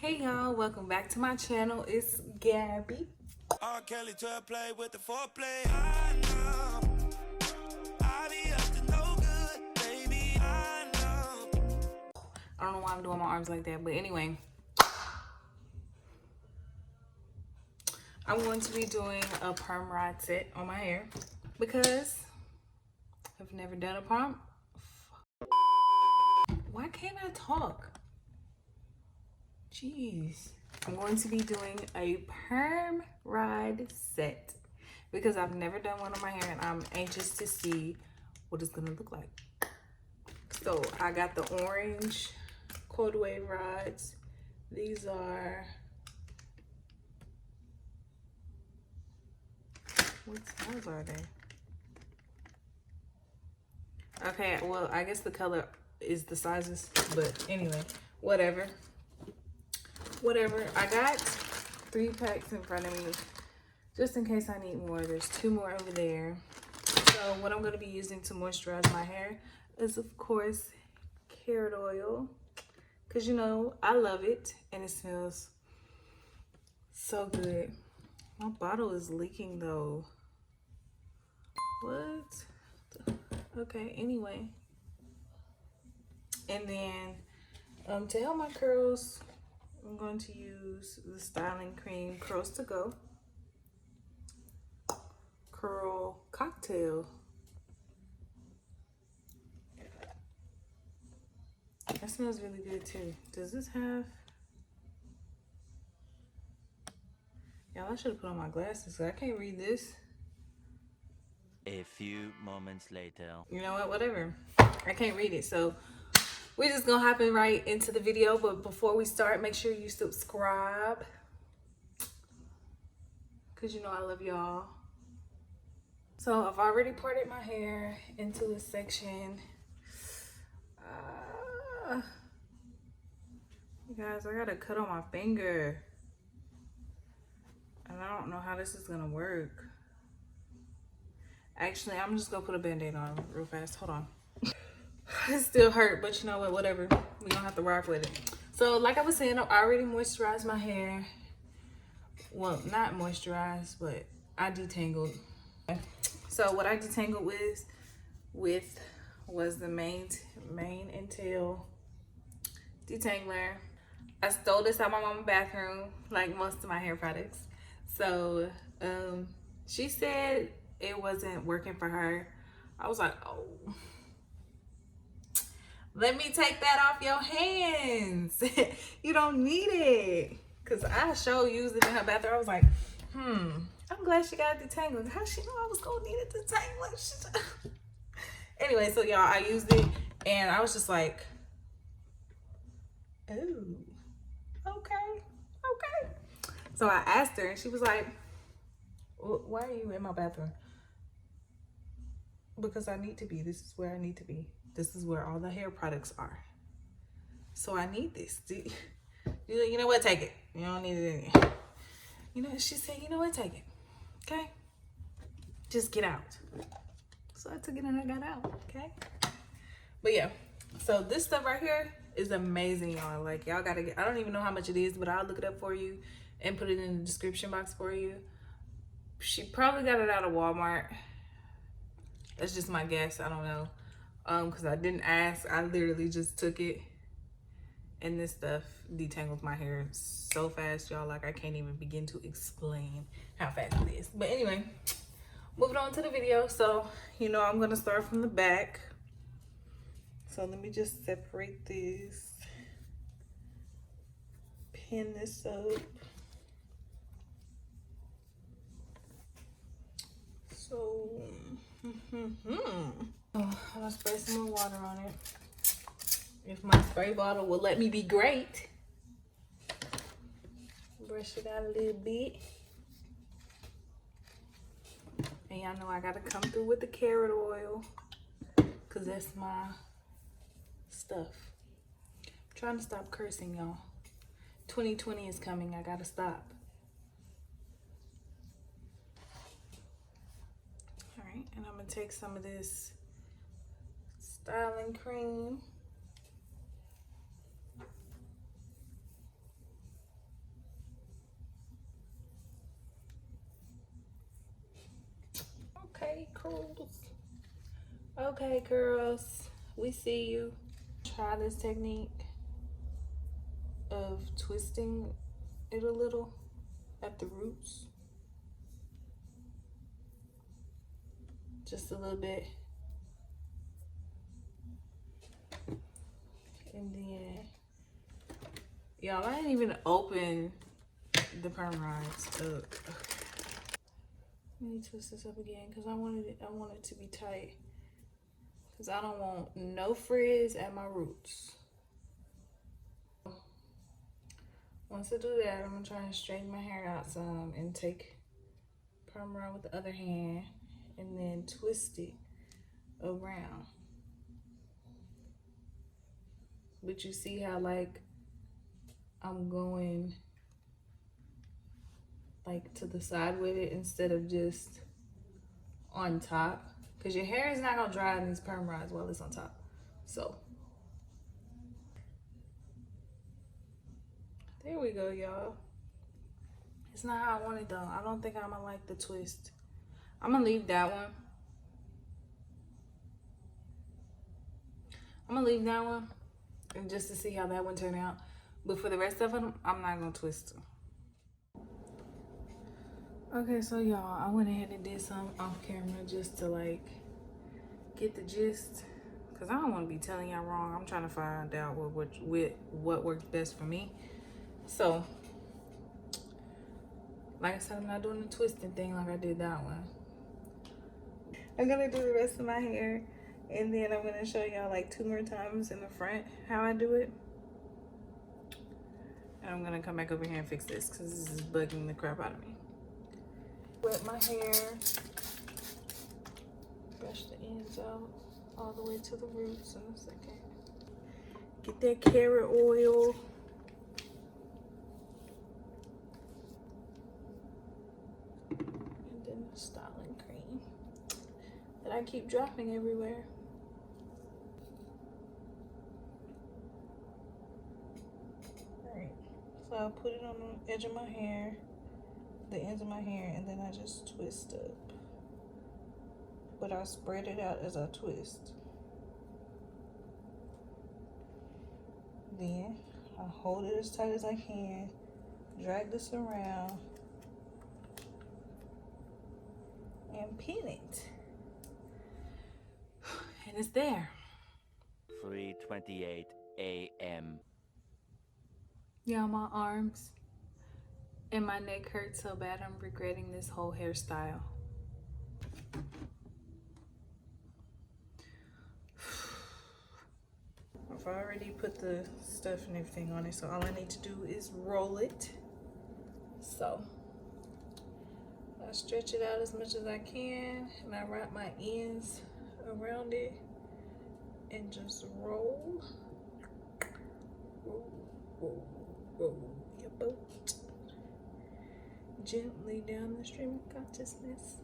Hey y'all, welcome back to my channel. It's Gabby. R. Kelly to play with the foreplay. I know I be up to no good, baby. I know. I don't know why I'm doing my arms like that, but anyway, I'm going to be doing a perm rod set on my hair because I've never done a perm. Why can't I talk? Jeez. I'm going to be doing a perm rod set because I've never done one on my hair and I'm anxious to see what it's gonna look like. So I got the orange cold wave rods. These are, what size are they? Okay, well, I guess the color is the sizes, but anyway, whatever. I got 3 packs in front of me, just in case I need more. There's 2 more over there. So what I'm gonna be using to moisturize my hair is, of course, carrot oil. Cause you know, I love it and it smells so good. My bottle is leaking though. What? Okay, anyway. And then to help my curls, I'm going to use the styling cream Curls to Go Curl Cocktail. That smells really good too. Does this have... Y'all, I should have put on my glasses because I can't read this. A few moments later. You know what? Whatever. I can't read it, so we're just gonna hop in right into the video. But before we start, make sure you subscribe because you know I love y'all. So I've already parted my hair into a section. You guys, I got a cut on my finger. And I don't know how this is gonna work. Actually, I'm just gonna put a band-aid on real fast. Hold on. It still hurt, but you know what? Whatever. We don't have to rock with it. So, like I was saying, I already moisturized my hair. Well, not moisturized, but I detangled. So, what I detangled with was the main and tail detangler. I stole this out my mama's bathroom, like most of my hair products. So, she said it wasn't working for her. I was like, oh. Let me take that off your hands. You don't need it. Cause I sure used it in her bathroom. I was like, I'm glad she got it detangled. How she know I was gonna need it detangled? Anyway, so y'all, I used it and I was just like, ooh, okay. So I asked her and she was like, why are you in my bathroom? Because I need to be. This is where I need to be. This is where all the hair products are. So I need this. You know what? Take it. You don't need it anymore. You know, she said, you know what? Take it. Okay? Just get out. So I took it and I got out. Okay? But yeah. So this stuff right here is amazing, y'all. Like, y'all gotta get... I don't even know how much it is, but I'll look it up for you and put it in the description box for you. She probably got it out of Walmart. That's just my guess. I don't know. Because I didn't ask. I literally just took it. And this stuff detangles my hair so fast, y'all. Like, I can't even begin to explain how fast it is. But anyway, moving on to the video. So, you know, I'm going to start from the back. So let me just separate this. Pin this up. So... I'm gonna spray some more water on it. If my spray bottle will let me be great. Brush it out a little bit. And y'all know I gotta come through with the carrot oil. Cause that's my stuff. I'm trying to stop cursing, y'all. 2020 is coming, I gotta stop. And I'm gonna take some of this styling cream curls. Okay, girls, we see you. Try this technique of twisting it a little at the roots. Just a little bit. And then, y'all, I didn't even open the perm rods up. Let me twist this up again because I want it to be tight. Because I don't want no frizz at my roots. Once I do that, I'm gonna try and straighten my hair out some and take perm rod with the other hand and then twist it around. But you see how like I'm going like to the side with it instead of just on top, because your hair is not gonna dry in these perm rods while it's on top. So there we go, y'all. It's not how I want it though. I don't think I'm gonna like the twist. I'm gonna leave that one. I'm gonna leave that one and just to see how that one turned out. But for the rest of them, I'm not gonna twist them. Okay, so y'all, I went ahead and did some off camera just to like get the gist, because I don't want to be telling y'all wrong. I'm trying to find out what works best for me. So like I said, I'm not doing the twisting thing like I did that one. I'm gonna do the rest of my hair and then I'm gonna show y'all like 2 more times in the front how I do it. And I'm gonna come back over here and fix this because this is bugging the crap out of me. Wet my hair, brush the ends out all the way to the roots in a second. Get that carrot oil. And then the styling cream that I keep dropping everywhere. Alright, so I put it on the edge of my hair, the ends of my hair, and then I just twist up. But I spread it out as I twist. Then I hold it as tight as I can, drag this around, and pin it. And it's there. 3:28 a.m. Yeah, my arms and my neck hurt so bad I'm regretting this whole hairstyle. I've already put the stuff and everything on it, so all I need to do is roll it. So I stretch it out as much as I can and I wrap my ends around it and just roll, roll, roll, roll your boat gently down the stream of consciousness.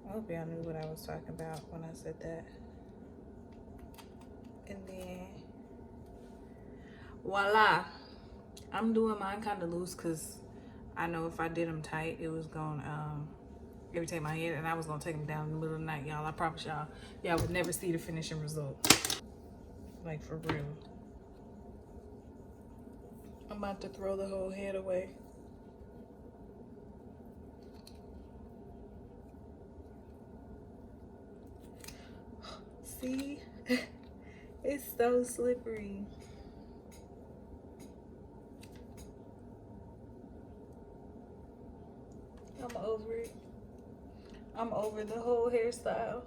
I hope y'all knew what I was talking about when I said that. And then voila, I'm doing mine kind of loose because I know if I did them tight it was gonna irritate my head and I was gonna take them down in the middle of the night, y'all. I promise y'all would never see the finishing result, like for real. I'm about to throw the whole head away. See, it's so slippery. I'm over it. I'm over the whole hairstyle.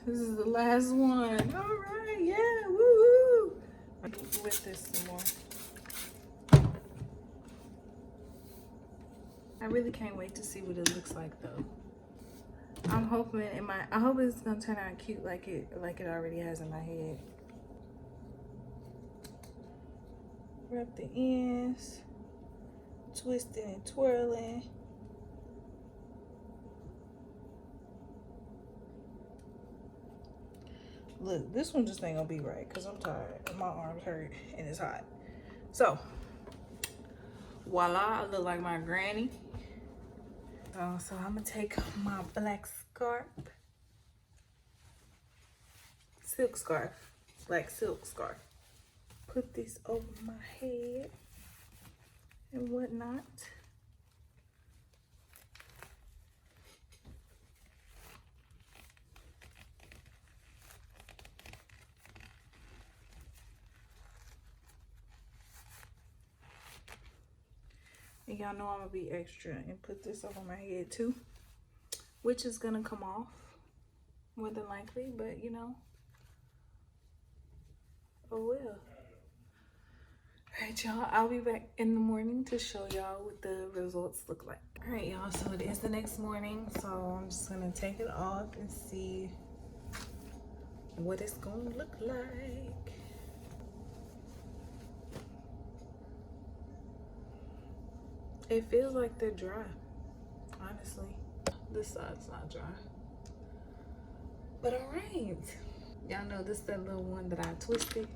This is the last one. All right, yeah, woo-hoo. With this some more. I really can't wait to see what it looks like though. I'm hoping I hope it's gonna turn out cute like it already has in my head. Wrap the ends, twisting and twirling. Look, this one just ain't gonna be right because I'm tired and my arms hurt and it's hot. So, voila, I look like my granny. So I'm gonna take my black scarf, silk scarf, black silk scarf. Put this over my head and whatnot. And y'all know I'm gonna be extra and put this over my head too, which is gonna come off more than likely, but you know, oh well. All right, y'all, I'll be back in the morning to show y'all what the results look like. All right, y'all, so it is the next morning, so I'm just gonna take it off and see what it's gonna look like. It feels like they're dry, honestly. This side's not dry. But all right. Y'all know this that little one that I twisted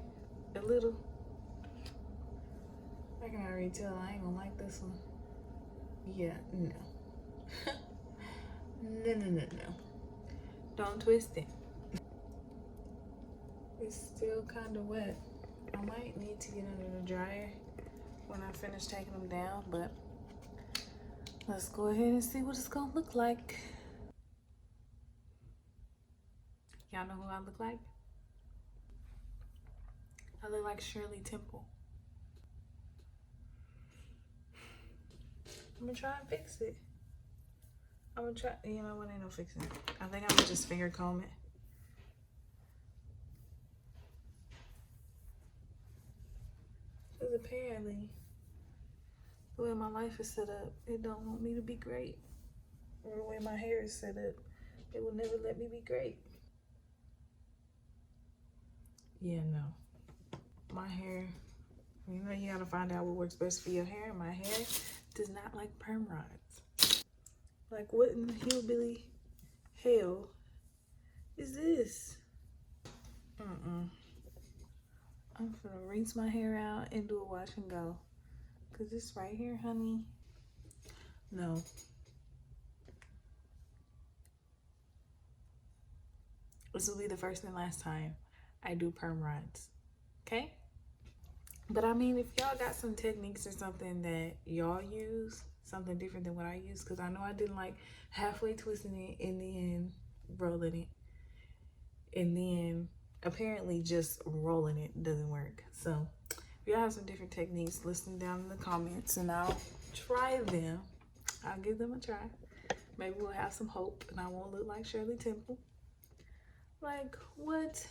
a little. I can already tell I ain't gonna like this one. Yeah, no. No. Don't twist it. It's still kind of wet. I might need to get under the dryer when I finish taking them down, but let's go ahead and see what it's gonna look like. Y'all know who I look like? I look like Shirley Temple. I'm gonna try and fix it. I'm gonna try, you know what, ain't no fixing it. I think I'm gonna just finger comb it. Because apparently, the way my life is set up, it don't want me to be great. Or the way my hair is set up, it will never let me be great. Yeah, no. My hair, you know, you gotta find out what works best for your hair. My hair does not like perm rods. Like, what in the hillbilly hell is this? I'm gonna rinse my hair out and do a wash and go. Cause this right here, honey, no. This will be the first and last time I do perm rods, okay? But I mean, if y'all got some techniques or something that y'all use, something different than what I use, because I know I didn't like halfway twisting it and then rolling it. And then apparently just rolling it doesn't work. So if y'all have some different techniques, listen down in the comments and I'll try them. I'll give them a try. Maybe we'll have some hope and I won't look like Shirley Temple. Like, what?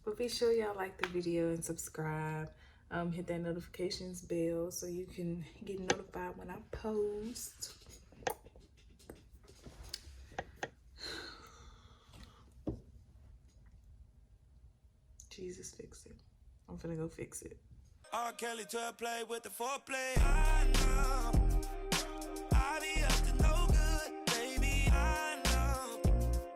But be sure y'all like the video and subscribe. Hit that notifications bell so you can get notified when I post. Jesus, fix it. I'm finna go fix it. R. Kelly to play with the foreplay. I know.